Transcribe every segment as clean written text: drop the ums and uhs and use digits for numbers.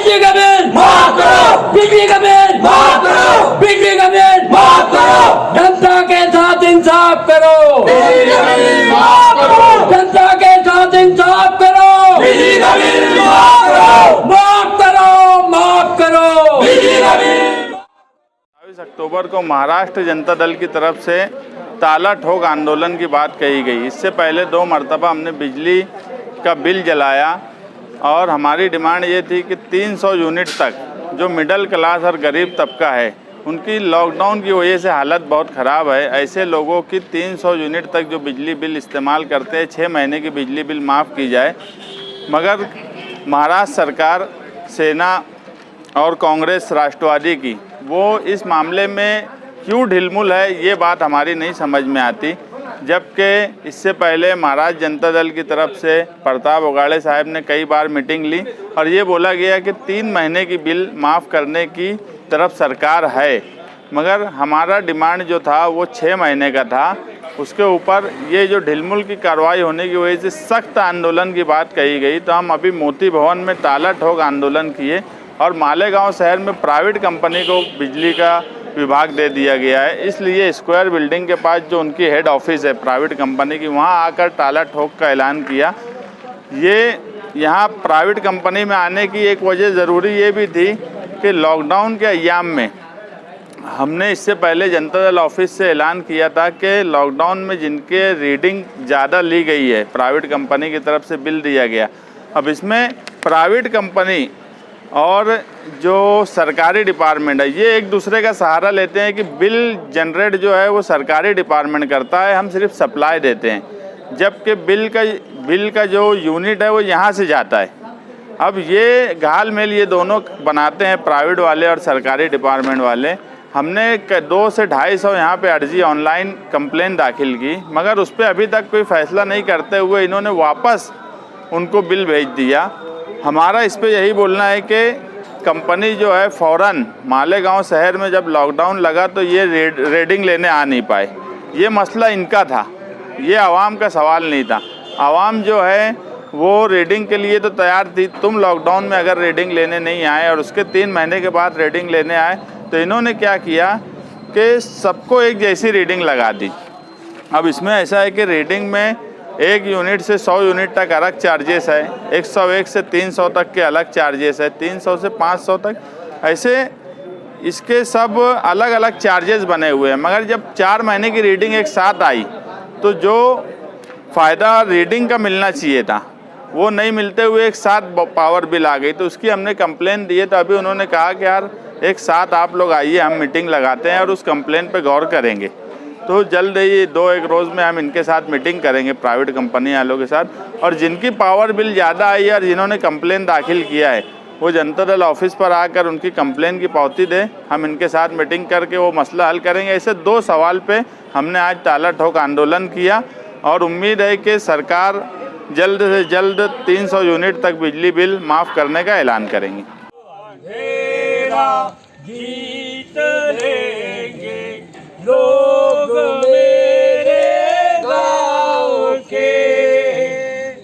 बिजली का बिल माफ करो, बिजली का बिल माफ करो, बिजली का बिल माफ करो, जनता के साथ इंसाफ करो, बिजली का बिल माफ करो, जनता के साथ इंसाफ करो, बिजली का बिल माफ करो, माफ करो, माफ करो, बिजली का बिल। 22 अक्टूबर को महाराष्ट्र जनता दल की तरफ से ताला ठोक आंदोलन की बात कही गई। इससे पहले 2 मरतबा हमने बिजली का बिल जलाया और हमारी डिमांड ये थी कि 300 यूनिट तक जो मिडिल क्लास और गरीब तबका है उनकी लॉकडाउन की वजह से हालत बहुत ख़राब है। ऐसे लोगों की 300 यूनिट तक जो बिजली बिल इस्तेमाल करते हैं 6 महीने की बिजली बिल माफ़ की जाए। मगर महाराष्ट्र सरकार, सेना और कांग्रेस राष्ट्रवादी की वो इस मामले में क्यों ढिलमुल है, ये बात हमारी नहीं समझ में आती। जबकि इससे पहले महाराष्ट्र जनता दल की तरफ से प्रताप उगाड़े साहब ने कई बार मीटिंग ली और ये बोला गया कि 3 महीने की बिल माफ़ करने की तरफ सरकार है। मगर हमारा डिमांड जो था वो 6 महीने का था। उसके ऊपर ये जो ढिलमुल की कार्रवाई होने की वजह से सख्त आंदोलन की बात कही गई। तो हम अभी मोती भवन में ताला ठोक आंदोलन किए और मालेगांव शहर में प्राइवेट कंपनी को बिजली का विभाग दे दिया गया है। इसलिए स्क्वायर बिल्डिंग के पास जो उनकी हेड ऑफिस है प्राइवेट कंपनी की, वहाँ आकर ताला ठोक का ऐलान किया। ये यहाँ प्राइवेट कंपनी में आने की एक वजह ज़रूरी ये भी थी कि लॉकडाउन के अय्याम में हमने इससे पहले जनता दल ऑफिस से ऐलान किया था कि लॉकडाउन में जिनके रीडिंग ज़्यादा ली गई है प्राइवेट कंपनी की तरफ से बिल दिया गया। अब इसमें प्राइवेट कंपनी और जो सरकारी डिपार्टमेंट है ये एक दूसरे का सहारा लेते हैं कि बिल जनरेट जो है वो सरकारी डिपार्टमेंट करता है, हम सिर्फ सप्लाई देते हैं। जबकि बिल का जो यूनिट है वो यहाँ से जाता है। अब ये घाल मेल ये दोनों बनाते हैं प्राइवेट वाले और सरकारी डिपार्टमेंट वाले। हमने 200 से 250 यहाँ पे अर्जी ऑनलाइन कंप्लेन दाखिल की, मगर उस पर अभी तक कोई फ़ैसला नहीं करते हुए इन्होंने वापस उनको बिल भेज दिया। हमारा इस पे यही बोलना है कि कंपनी जो है फ़ौरन मालेगांव शहर में जब लॉकडाउन लगा तो ये रीडिंग लेने आ नहीं पाए। ये मसला इनका था, ये आवाम का सवाल नहीं था। आवाम जो है वो रीडिंग के लिए तो तैयार थी। तुम लॉकडाउन में अगर रीडिंग लेने नहीं आए और उसके 3 महीने के बाद रीडिंग लेने आए तो इन्होंने क्या किया कि सबको एक जैसी रीडिंग लगा दी। अब इसमें ऐसा है कि रीडिंग में 1 यूनिट से 100 यूनिट तक अलग चार्जेस है, 101 से 300 तक के अलग चार्जेस है, 300 से 500 तक, ऐसे इसके सब अलग अलग चार्जेस बने हुए हैं। मगर जब 4 महीने की रीडिंग एक साथ आई तो जो फ़ायदा रीडिंग का मिलना चाहिए था वो नहीं मिलते हुए एक साथ पावर बिल आ गई। तो उसकी हमने कंप्लेन दी है। तो अभी उन्होंने कहा कि यार एक साथ आप लोग आइए, हम मीटिंग लगाते हैं और उस कंप्लेन पे गौर करेंगे। तो जल्द ही 2-1 रोज़ में हम इनके साथ मीटिंग करेंगे प्राइवेट कंपनी वालों के साथ। और जिनकी पावर बिल ज़्यादा आई है और जिन्होंने कंप्लेन दाखिल किया है वो जनता दल ऑफिस पर आकर उनकी कंप्लेन की पावती दें। हम इनके साथ मीटिंग करके वो मसला हल करेंगे। ऐसे 2 सवाल पे हमने आज ताला ठोक आंदोलन किया और उम्मीद है कि सरकार जल्द से जल्द 300 यूनिट तक बिजली बिल माफ़ करने का ऐलान करेंगी। जीत लेंगे लोग मेरे गाँव के,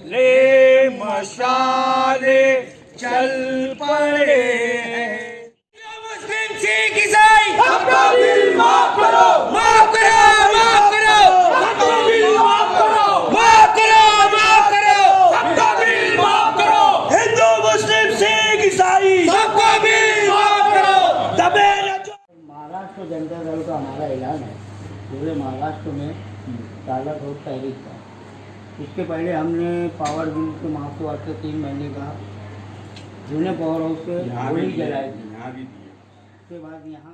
ले मशाले चल पड़े। मुस्लिम सिख ईसाई सबका बिल माफ करो, माफ करो, माफ करो, सबका बिल माफ करो, माफ करो, माफ करो, सबका बिल माफ करो। हिंदू मुस्लिम सिख ईसाई सबका बिल माफ करो। दबे महाराष्ट्र जनता दल का हमारा ऐलान है पूरे महाराष्ट्र में ताला ठोक तहरीक का। इसके पहले हमने पावर बिल के माफ के वास्ते 3 महीने का जूने पावर हाउस पे होली जलाई थी। उसके बाद यहाँ